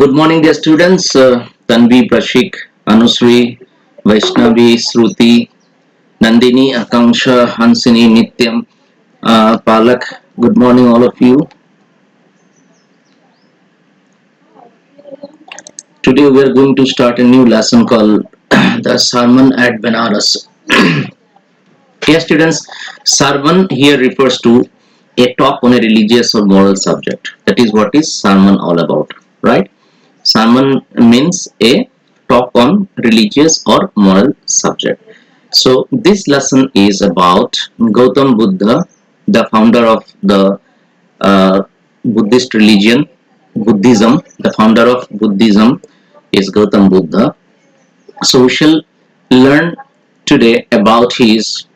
Good morning, dear students. Tanvi, Prashik, Anusri, Vaishnavi, Shruti, Nandini, Akanksha, Hansini, Nityam, Palak. Good morning, all of you. Today we are going to start a new lesson called the Sermon at Benares. Dear students, sermon here refers to a talk on a religious or moral subject. That is what is sermon all about, right? Sermon means a talk on religious or moral subject. So this lesson is about Gautam Buddha, the founder of the Buddhist religion, Buddhism. The founder of Buddhism is Gautam Buddha. So we shall learn today about his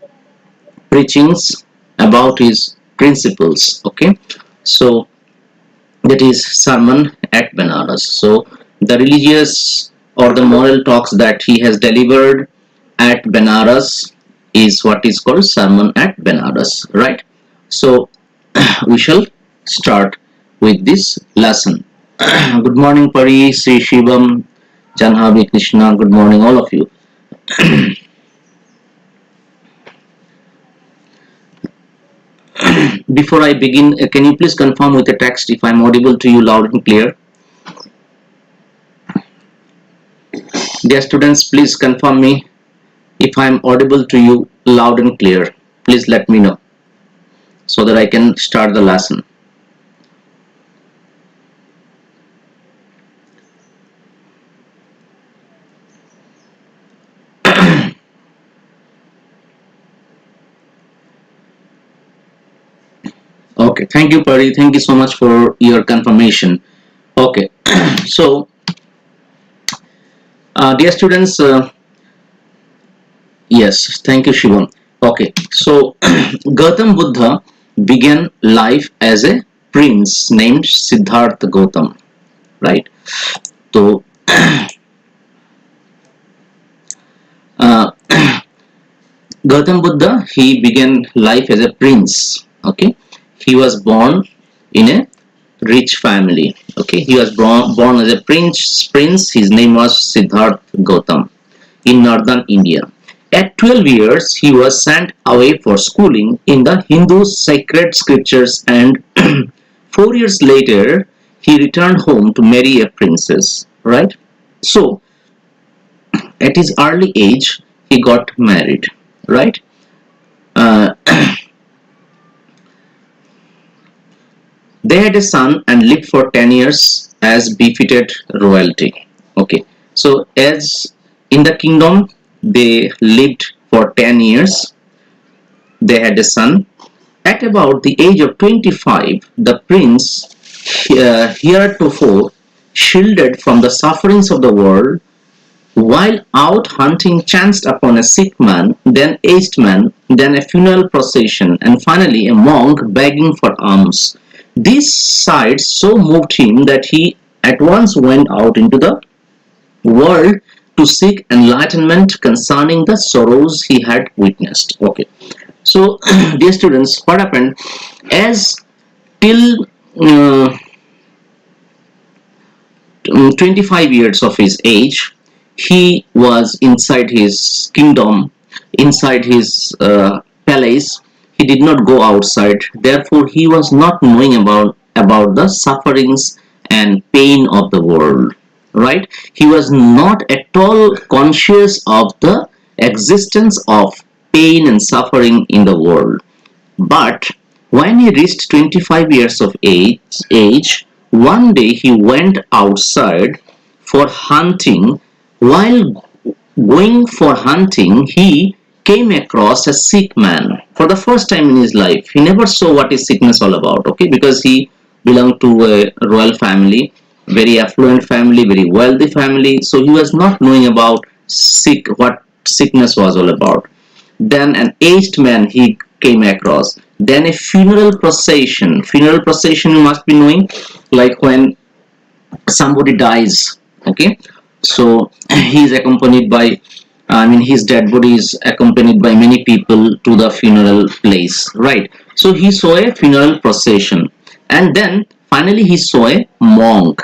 preachings, about his principles. Okay, so that is sermon at Benares. So the religious or the moral talks that he has delivered at Benares is what is called sermon at Benares, right? So we shall start with this lesson. Good morning, Pari, Sri Shivam, Janhavi, Krishna. Good morning, all of you. Before I begin, can you please confirm with the text if I am audible to you loud and clear? Dear students, please confirm me if I am audible to you loud and clear. Please let me know so that I can start the lesson. Okay, thank you, Pari. Thank you so much for your confirmation. Okay, so dear students, yes, thank you, Shivam. Okay, so Gautam Buddha began life as a prince named Siddhartha Gautam, right? So uh, Gautam Buddha, he began life as a prince. Okay, he was born in a rich family. Okay, he was born as a prince. His name was Siddhartha Gautam in northern India. At 12 years, he was sent away for schooling in the Hindu sacred scriptures, and 4 years later, he returned home to marry a princess. Right? So, at his early age, he got married. Right? Uh, They had a son and lived for 10 years as befitted royalty. Okay, so as in the kingdom, they lived for 10 years. They had a son. At about the age of 25, the prince, heretofore shielded from the sufferings of the world, while out hunting, chanced upon a sick man, then aged man, then a funeral procession, and finally a monk begging for alms. These sights so moved him that he at once went out into the world to seek enlightenment concerning the sorrows he had witnessed. Okay, so dear students, what happened? As till uh, 25 years of his age, he was inside his kingdom, inside his palace. He did not go outside. Therefore, he was not knowing about the sufferings and pain of the world. Right? He was not at all conscious of the existence of pain and suffering in the world. But when he reached 25 years of age, one day he went outside for hunting. While going for hunting, he came across a sick man for the first time in his life. He never saw what is sickness all about, okay, because he belonged to a royal family, very affluent family, very wealthy family. So he was not knowing about what sickness was all about. Then an aged man he came across. Then a funeral procession. Funeral procession you must be knowing, like when somebody dies. Okay, so he is accompanied by, I mean, his dead body is accompanied by many people to the funeral place, right? So he saw a funeral procession, and then finally he saw a monk.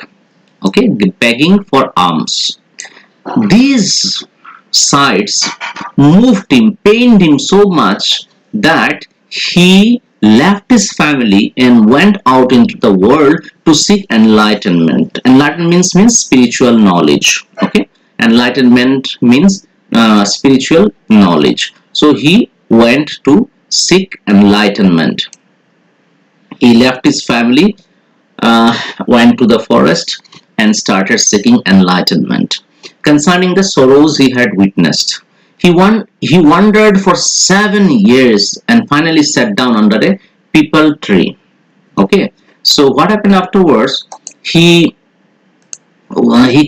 okay, begging for alms. These sights moved him, pained him so much that he left his family and went out into the world to seek enlightenment. Enlightenment means spiritual knowledge. Okay, enlightenment means spiritual knowledge. So he went to seek enlightenment. He left his family, went to the forest, and started seeking enlightenment concerning the sorrows he had witnessed. He wandered for 7 years and finally sat down under a peepal tree. Okay, so what happened afterwards? He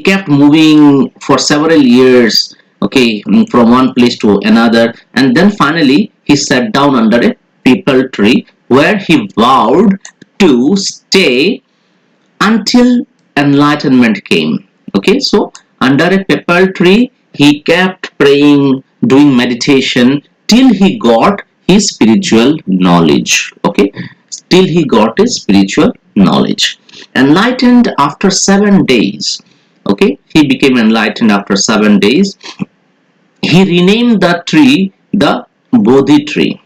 kept moving for several years, okay, from one place to another, and then finally he sat down under a peepal tree where he vowed to stay until enlightenment came. Okay, so under a peepal tree he kept praying, doing meditation till he got his spiritual knowledge. Okay, till he got his spiritual knowledge. Enlightened after 7 days. Okay, he became enlightened after 7 days. He renamed the tree the Bodhi tree.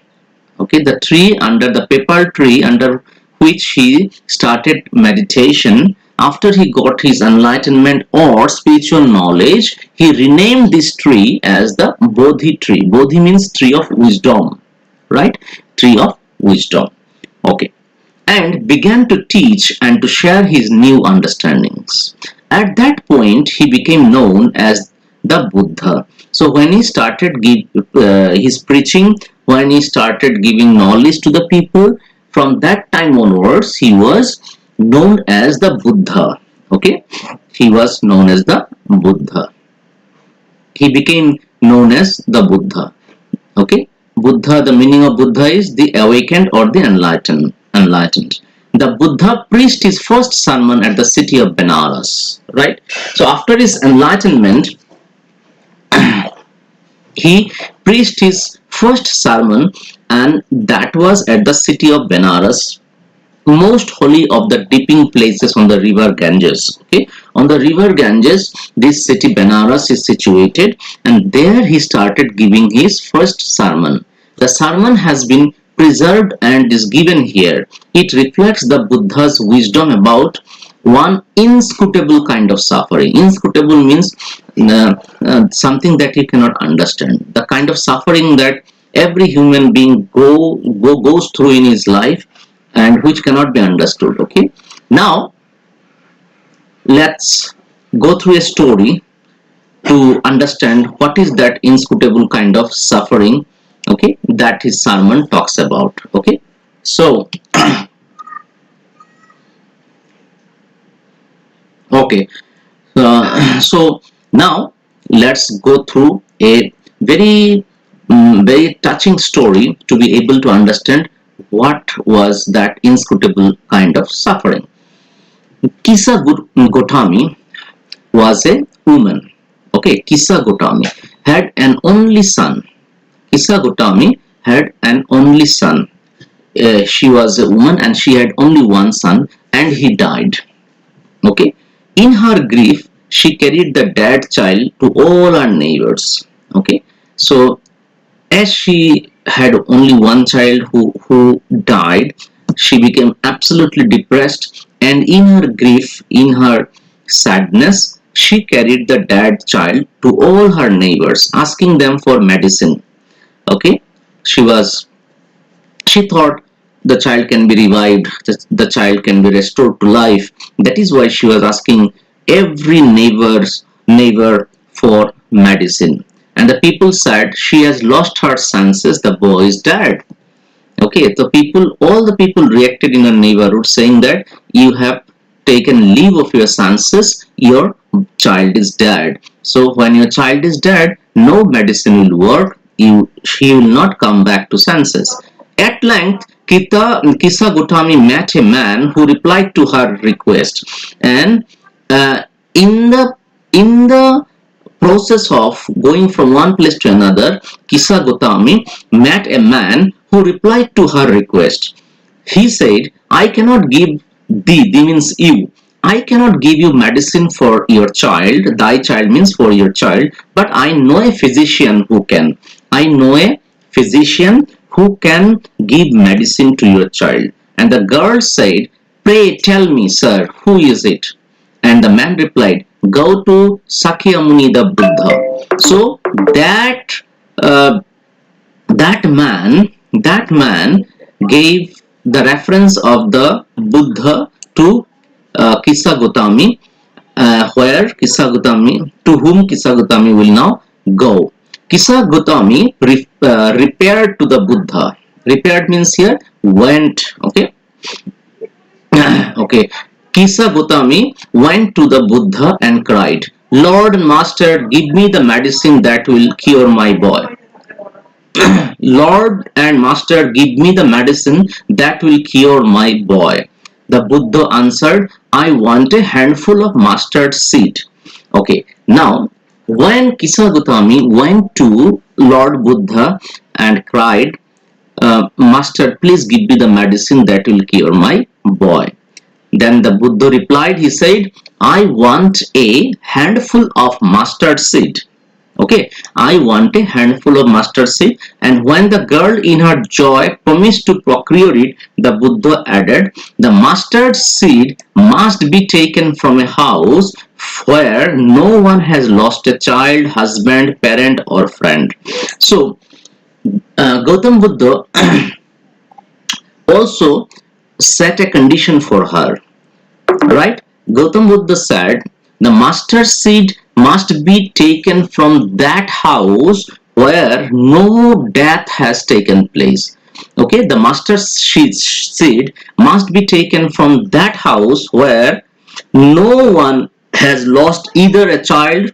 Okay, the tree under the peepal tree under which he started meditation. After he got his enlightenment or spiritual knowledge, he renamed this tree as the Bodhi tree. Bodhi means tree of wisdom, right? Tree of wisdom. Okay, and began to teach and to share his new understandings. At that point, he became known as the Buddha. So when he started his preaching, when he started giving knowledge to the people, from that time onwards, he was known as the Buddha. Okay, he was known as the Buddha. He became known as the Buddha. Okay, Buddha, the meaning of Buddha is the awakened or the enlightened. The Buddha preached his first sermon at the city of Benares, right? So after his enlightenment, he preached his first sermon, and that was at the city of Benares, most holy of the dipping places on the river Ganges. Okay, on the river Ganges, this city Benares is situated, and there he started giving his first sermon. The sermon has been preserved and is given here. It reflects the Buddha's wisdom about one inscrutable kind of suffering. Inscrutable means something that you cannot understand. The kind of suffering that every human being goes through in his life, and which cannot be understood. Okay, now let's go through a story to understand what is that inscrutable kind of suffering, okay, that his sermon talks about. Okay, so okay, so now let's go through a very touching story to be able to understand what was that inscrutable kind of suffering. Kisa Gotami was a woman. Okay, Kisa Gotami had an only son. Kisa Gotami had an only son. She was a woman and she had only one son, and he died. Okay, in her grief, she carried the dead child to all her neighbors. Okay, so as she had only one child who died, she became absolutely depressed, and in her grief, in her sadness, she carried the dead child to all her neighbors, asking them for medicine. Okay, she thought the child can be revived, the child can be restored to life. That is why she was asking every neighbor for medicine. And the people said, she has lost her senses, the boy is dead. Okay, all the people reacted in a neighborhood saying that you have taken leave of your senses, your child is dead. So when your child is dead, no medicine will work, she will not come back to senses. At length, Kisa Gotami met a man who replied to her request, and in the process of going from one place to another, Kisa Gotami met a man who replied to her request. He said, I cannot give thee means you, I cannot give you medicine for your child. Thy child means for your child. But I know a physician who can. I know a physician who can give medicine to your child. And the girl said, pray tell me, sir, who is it? And the man replied, go to Sakyamuni the Buddha. So uh, that man gave the reference of the Buddha to Kissa Gotami, where Kissa Gotami, to whom Kissa Gotami will now go. Kissa Gotami repaired to the Buddha. Repaired means here went. Okay. Okay. Kissa Gotami went to the Buddha and cried, Lord and Master, give me the medicine that will cure my boy. Lord and Master, give me the medicine that will cure my boy. The Buddha answered, I want a handful of mustard seed. Okay, now when Kissa Gotami went to Lord Buddha and cried, Master, please give me the medicine that will cure my boy. Then the Buddha replied, he said, I want a handful of mustard seed. Okay, I want a handful of mustard seed. And when the girl in her joy promised to procure it, the Buddha added, the mustard seed must be taken from a house where no one has lost a child, husband, parent or friend. So Gautam Buddha also set a condition for her, right? Gautam Buddha said the mustard seed must be taken from that house where no death has taken place. Okay, the mustard seed must be taken from that house where no one has lost either a child,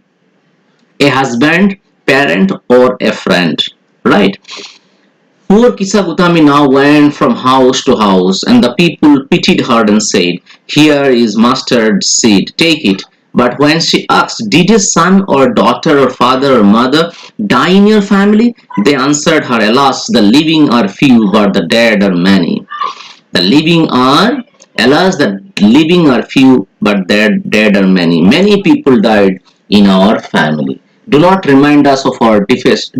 a husband, parent or a friend, right? Poor Kissa Gotami now went from house to house, and the people pitied her and said, here is mustard seed, take it. But when she asked, did a son or daughter or father or mother die in your family? They answered her, alas, the living are few, but the dead are many. Alas, the living are few, but the dead are many. Many people died in our family. Do not remind us of our deepest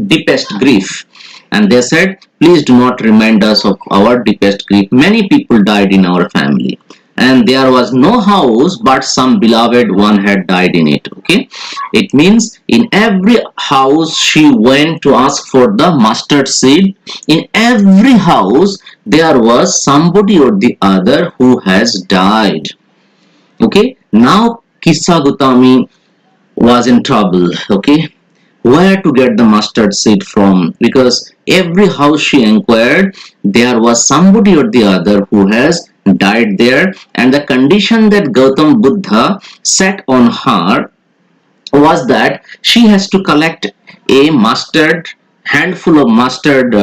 grief. And they said, please do not remind us of our deepest grief. Many people died in our family. And there was no house, but some beloved one had died in it. Okay. It means in every house she went to ask for the mustard seed. In every house there was somebody or the other who has died. Okay. Now Kissa Gotami was in trouble. Okay. Where to get the mustard seed from? Because every house she inquired, there was somebody or the other who has died there, and the condition that Gautam Buddha set on her was that she has to collect a handful of mustard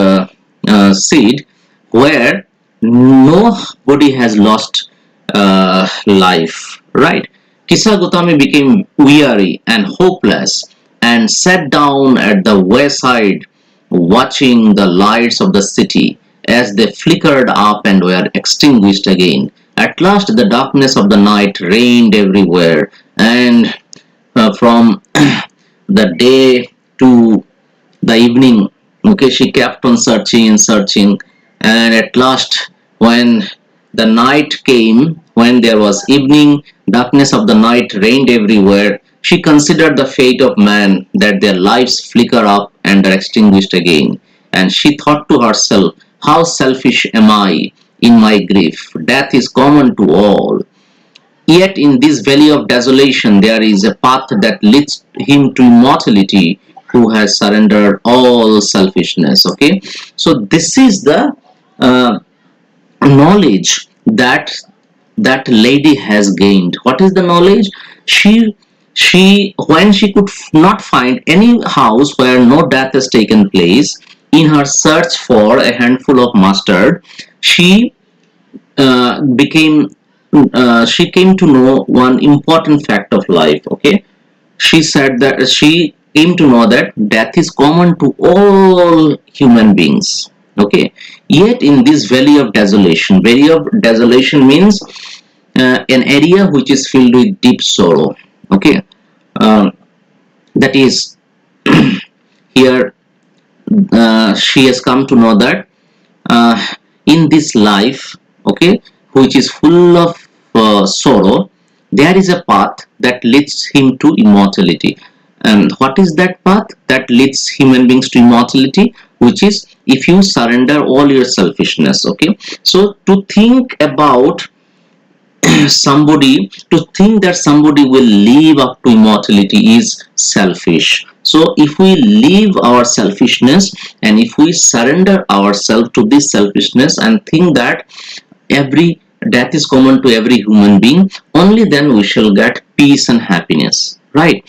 seed where nobody has lost life, right? Kissa Gotami became weary and hopeless and sat down at the wayside watching the lights of the city as they flickered up and were extinguished again. At last the darkness of the night reigned everywhere, and from the day to the evening, okay, she kept on searching and searching, and at last when the night came, when there was evening, darkness of the night reigned everywhere. She considered the fate of man, that their lives flicker up and are extinguished again. And she thought to herself, how selfish am I in my grief? Death is common to all. Yet in this valley of desolation there is a path that leads him to immortality who has surrendered all selfishness. Okay, so this is the knowledge that that lady has gained. What is the knowledge? She when she could not find any house where no death has taken place, in her search for a handful of mustard, she became she came to know one important fact of life. Okay, she said that she came to know that death is common to all human beings. Okay, yet in this valley of desolation means an area which is filled with deep sorrow. Okay, um, that is here she has come to know that uh, in this life, okay, which is full of sorrow, there is a path that leads him to immortality. And what is that path that leads human beings to immortality? Which is if you surrender all your selfishness. Okay, so to think about somebody, to think that somebody will live up to immortality is selfish. So if we leave our selfishness and if we surrender ourselves to this selfishness and think that every death is common to every human being, only then we shall get peace and happiness, right?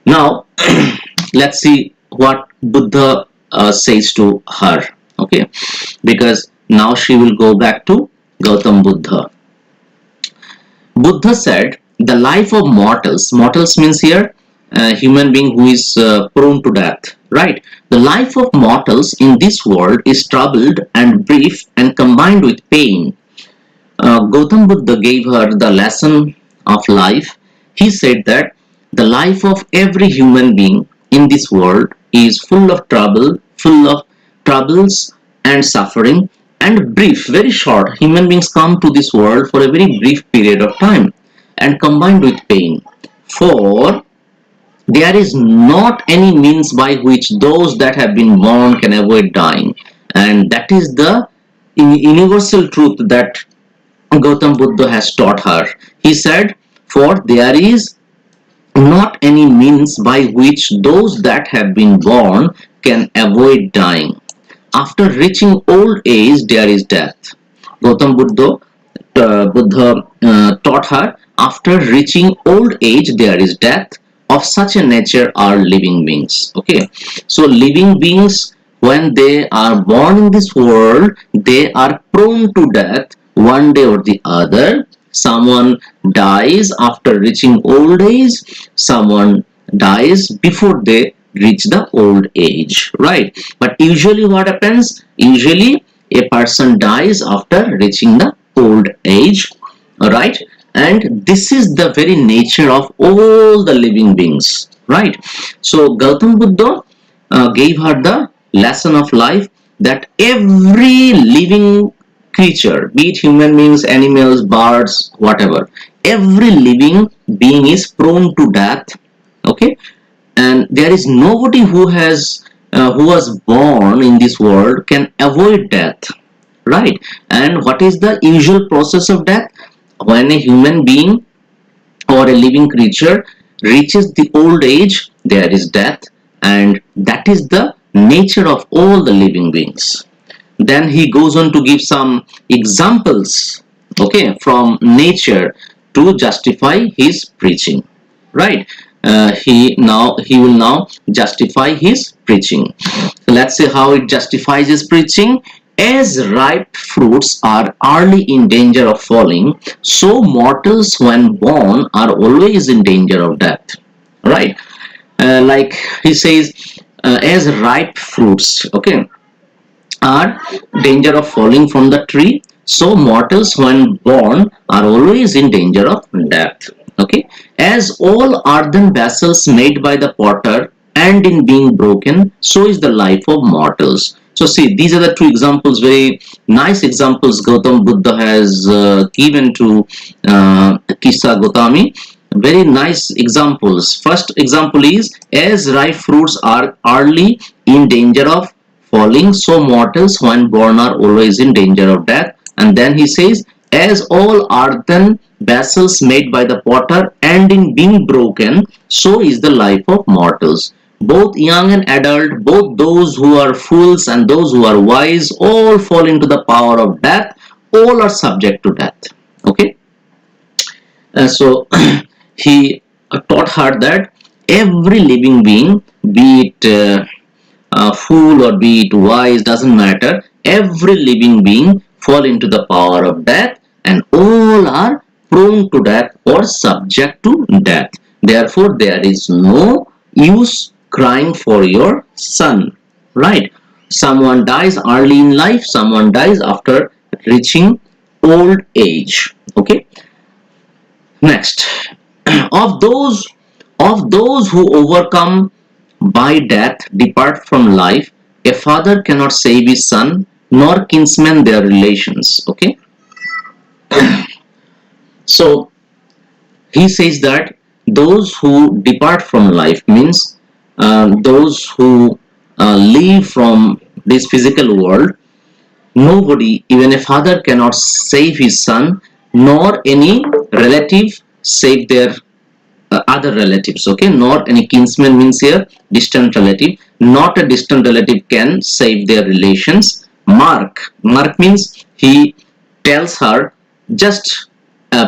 Now let's see what Buddha says to her. Okay, because now she will go back to Gautam Buddha. Buddha said, the life of mortals, mortals means here human being who is prone to death, right? The life of mortals in this world is troubled and brief and combined with pain. Gautam Buddha gave her the lesson of life. He said that the life of every human being in this world is full of trouble, full of troubles and suffering, and brief, very short. Human beings come to this world for a very brief period of time and combined with pain. For there is not any means by which those that have been born can avoid dying. And that is the universal truth that Gautam Buddha has taught her. He said, for there is not any means by which those that have been born can avoid dying. After reaching old age, there is death. Gautam Buddha taught her, after reaching old age, there is death. Of such a nature are living beings. Okay, so living beings, when they are born in this world, they are prone to death one day or the other. Someone dies after reaching old age, someone dies before they reach the old age, right? But usually what happens? Usually a person dies after reaching the old age, right? And this is the very nature of all the living beings, right? So Gautam Buddha gave her the lesson of life that every living creature, be it human beings, animals, birds, whatever, every living being is prone to death. Okay, and there is nobody who was born in this world can avoid death, right? And what is the usual process of death? When a human being or a living creature reaches the old age, there is death, and that is the nature of all the living beings. Then he goes on to give some examples, okay, from nature to justify his preaching, right? He will now justify his preaching. So let's see how it justifies his preaching. As ripe fruits are early in danger of falling, so mortals when born are always in danger of death, right? Like he says, as ripe fruits, okay, are danger of falling from the tree, so mortals when born are always in danger of death. Okay, as all earthen vessels made by the potter and in being broken, so is the life of mortals. So see, these are the two examples, very nice examples Gautam Buddha has given to Kissa Gautami. Very nice examples. First example is, as ripe fruits are early in danger of falling, so mortals when born are always in danger of death. And then he says, as all earthen vessels made by the potter and in being broken, so is the life of mortals. Both young and adult, both those who are fools and those who are wise, all fall into the power of death. All are subject to death. Okay. So he taught her that every living being, be it fool or be it wise, doesn't matter, every living being fall into the power of death, and all are prone to death or subject to death. Therefore there is no use crying for your son, right? Someone dies early in life, someone dies after reaching old age. Okay, Next, of those who overcome by death depart from life. A father cannot save his son, nor kinsmen their relations. Okay, so he says that those who depart from life means those who leave from this physical world. Nobody, even a father, cannot save his son, nor any relative save their other relatives. Okay, not any kinsman means here distant relative. Not a distant relative can save their relations. Mark means he tells her, just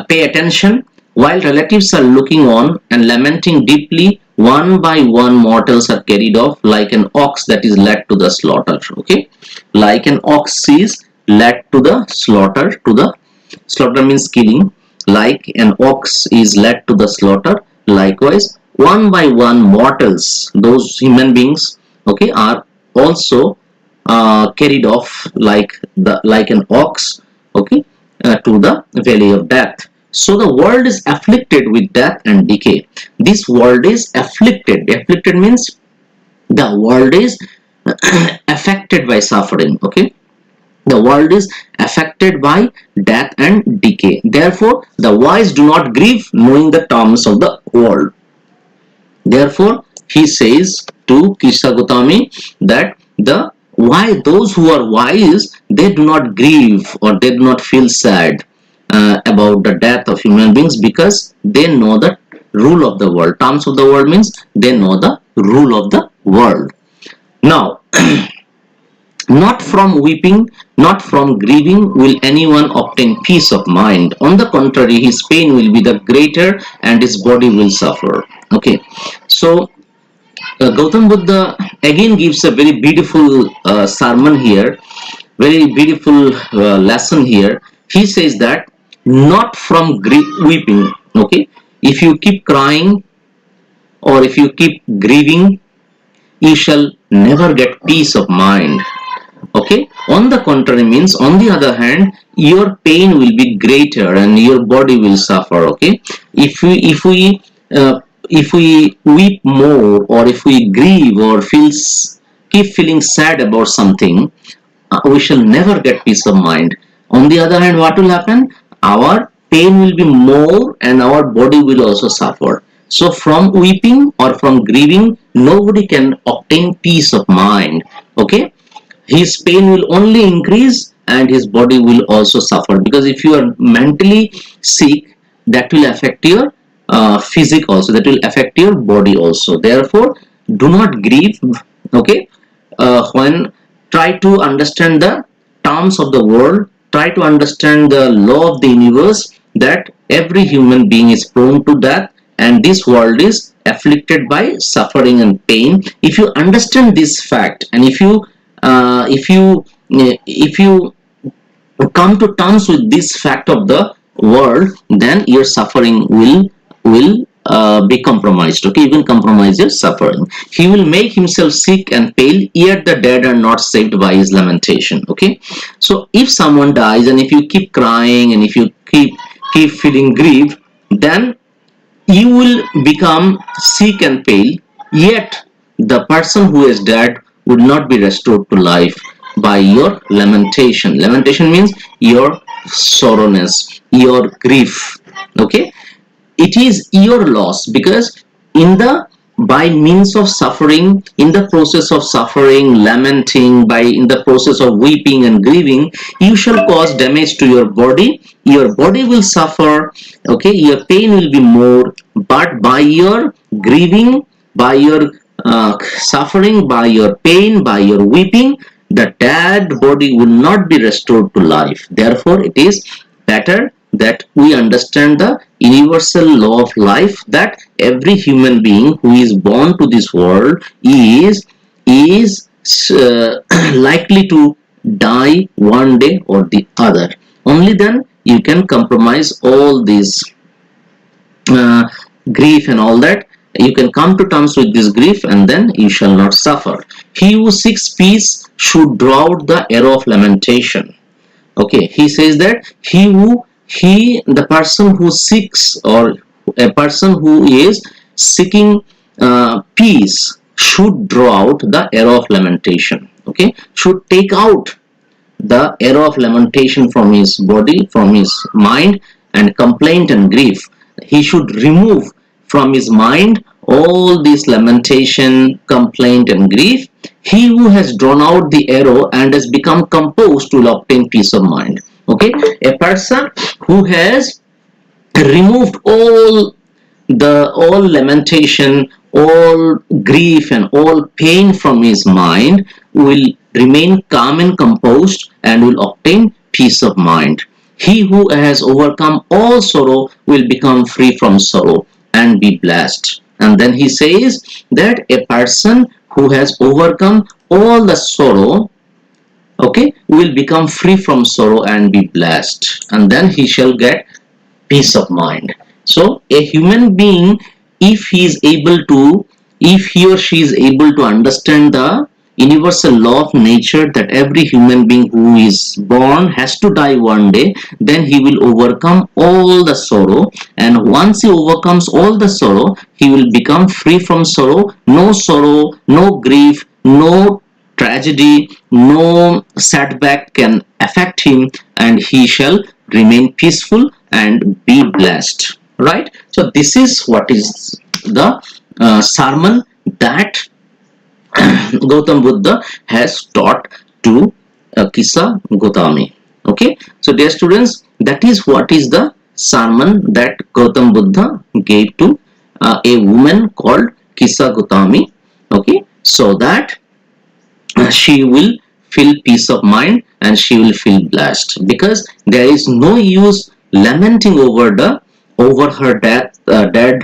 pay attention. While relatives are looking on and lamenting deeply, one by one mortals are carried off like an ox that is led to the slaughter. Okay, like an ox is led to the slaughter. To the slaughter means killing. Like an ox is led to the slaughter, likewise one by one mortals, those human beings, okay, are also carried off like an ox, okay, to the valley of death. So the world is afflicted with death and decay. This world is afflicted means the world is affected by suffering. Okay, the world is affected by death and decay. Therefore, the wise do not grieve, knowing the terms of the world. Therefore, he says to Krishna Gautami that those who are wise, they do not grieve or they do not feel sad about the death of human beings, because they know the rule of the world. Terms of the world means they know the rule of the world. Now, not from weeping, not from grieving will anyone obtain peace of mind. On the contrary, his pain will be the greater and his body will suffer. Okay, so Gautam Buddha again gives a very beautiful sermon here, very beautiful lesson here. He says that not from weeping. Okay, if you keep crying or if you keep grieving, you shall never get peace of mind. Okay, on the contrary means, on the other hand, your pain will be greater and your body will suffer. Okay, if we weep more or if we grieve or keep feeling sad about something, we shall never get peace of mind. On the other hand, what will happen? Our pain will be more and our body will also suffer. So from weeping or from grieving, nobody can obtain peace of mind. Okay, his pain will only increase and his body will also suffer, because if you are mentally sick, that will affect your physique also, that will affect your body also. Therefore, do not grieve. Okay, when try to understand the terms of the world, try to understand the law of the universe, that every human being is prone to death and this world is afflicted by suffering and pain. If you understand this fact, and if you come to terms with this fact of the world, then your suffering will be compromised. Okay, you can compromise your suffering. He will make himself sick and pale, yet the dead are not saved by his lamentation. Okay, so if someone dies and if you keep crying and if you keep feeling grief, then you will become sick and pale, yet the person who is dead would not be restored to life by your lamentation. Lamentation means your sorrowness, your grief. Okay, it is your loss, because in the by means of suffering, in the process of suffering, lamenting, in the process of weeping and grieving, you shall cause damage to your body. Your body will suffer. Okay, your pain will be more, but by your grieving, by your suffering, by your pain, by your weeping, the dead body will not be restored to life. Therefore, it is better that we understand the universal law of life, that every human being who is born to this world is likely to die one day or the other. Only then you can compromise all these grief and all that. You can come to terms with this grief and then you shall not suffer. He who seeks peace should draw out the arrow of lamentation. Okay, he says that he the person who seeks, or a person who is seeking peace, should draw out the arrow of lamentation. Okay, should take out the arrow of lamentation from his body, from his mind, and complaint and grief. He should remove from his mind all this lamentation, complaint, and grief. He who has drawn out the arrow and has become composed will obtain peace of mind. Okay, a person who has removed all lamentation, all grief, and all pain from his mind will remain calm and composed and will obtain peace of mind. He who has overcome all sorrow will become free from sorrow and be blessed. And then he says that a person who has overcome all the sorrow, okay, will become free from sorrow and be blessed, and then he shall get peace of mind. So a human being, if he is able to, if he or she is able to understand the universal law of nature, that every human being who is born has to die one day, then he will overcome all the sorrow, and once he overcomes all the sorrow, he will become free from sorrow, no grief, no tragedy, no setback can affect him, and he shall remain peaceful and be blessed. Right? So this is what is the sermon that Gautam Buddha has taught to Kisa Gautami. Okay, so dear students, that is what is the sermon that Gautam Buddha gave to a woman called Kisa Gautami. Okay, so that she will feel peace of mind and she will feel blessed, because there is no use lamenting over her dead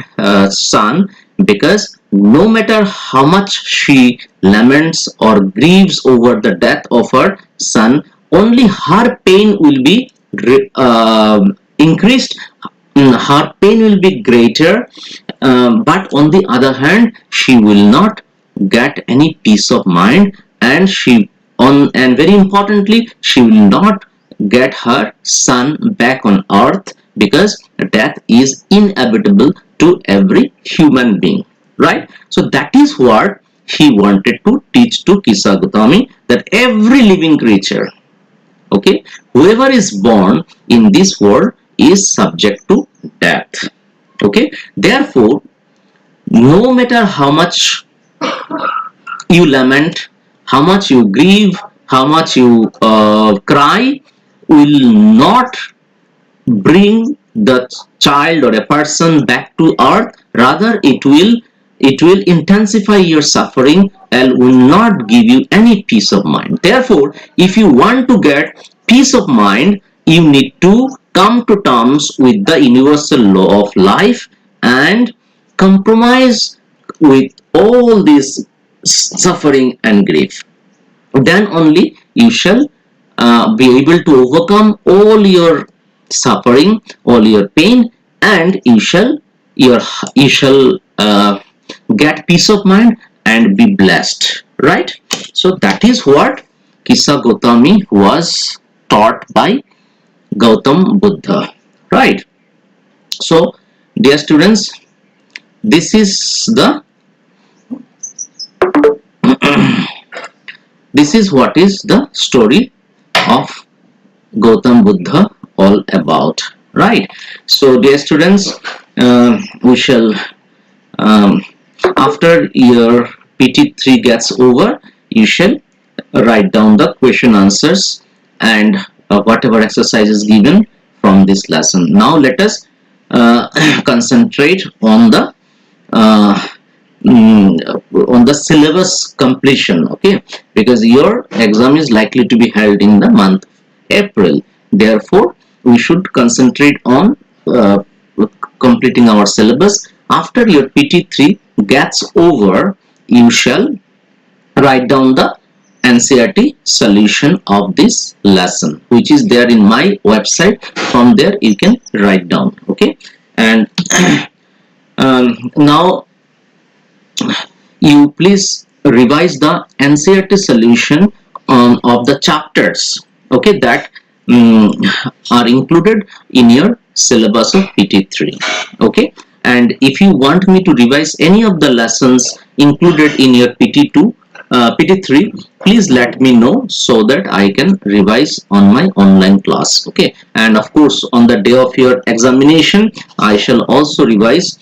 son, because no matter how much she laments or grieves over the death of her son, only her pain will be increased, her pain will be greater, but on the other hand she will not get any peace of mind, and and very importantly, she will not get her son back on earth, because death is inevitable to every human being. Right? So that is what he wanted to teach to Kisa Gautami, that every living creature, okay, whoever is born in this world is subject to death. Okay, therefore, no matter how much you lament, how much you grieve, how much you cry, will not bring the child or a person back to earth. Rather, it will intensify your suffering and will not give you any peace of mind. Therefore, if you want to get peace of mind, you need to come to terms with the universal law of life and compromise with all this suffering and grief. Then only you shall be able to overcome all your suffering, all your pain, and you shall get peace of mind and be blessed. Right? So that is what Kisa Gautami was taught by Gautam Buddha. Right? So dear students, this is the this is what is the story of Gautam Buddha all about. Right? So dear students, we shall after your PT3 gets over, you shall write down the question answers and whatever exercise is given from this lesson. Now let us concentrate on the syllabus completion. Okay, because your exam is likely to be held in the month of April. Therefore, we should concentrate on completing our syllabus. After your PT3 gets over, you shall write down the NCERT solution of this lesson, which is there in my website. From there you can write down. Okay, and now you please revise the NCERT solution of the chapters, okay, that mm, are included in your syllabus of PT3. Okay, and if you want me to revise any of the lessons included in your PT2 PT3, please let me know so that I can revise on my online class. Okay, and of course on the day of your examination I shall also revise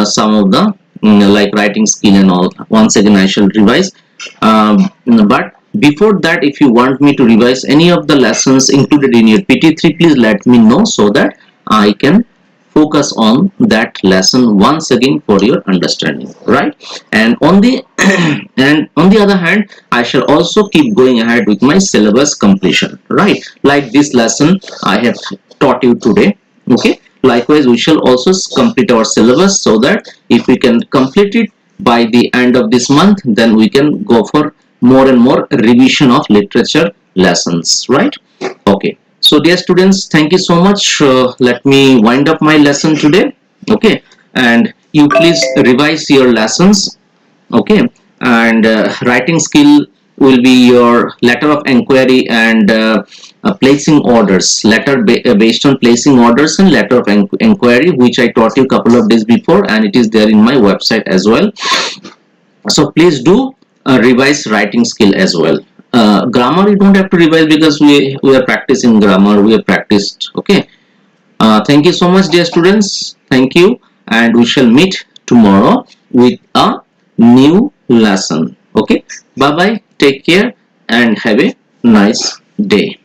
some of the like writing skill and all. Once again I shall revise, but before that, if you want me to revise any of the lessons included in your PT3, please let me know so that I can focus on that lesson once again for your understanding, right? And on the and on the other hand, I shall also keep going ahead with my syllabus completion, right? Like this lesson I have taught you today. Okay, likewise we shall also complete our syllabus, so that if we can complete it by the end of this month, then we can go for more and more revision of literature lessons, right? Okay, so dear students, thank you so much. Let me wind up my lesson today. Okay, and you please revise your lessons. Okay, and writing skill will be your letter of inquiry and placing orders, based on placing orders and letter of inquiry, which I taught you a couple of days before, and it is there in my website as well. So please do revise writing skill as well. Grammar you don't have to revise, because we are practicing grammar, we have practiced. Okay, thank you so much dear students, thank you, and we shall meet tomorrow with a new lesson. Okay, bye bye, take care and have a nice day.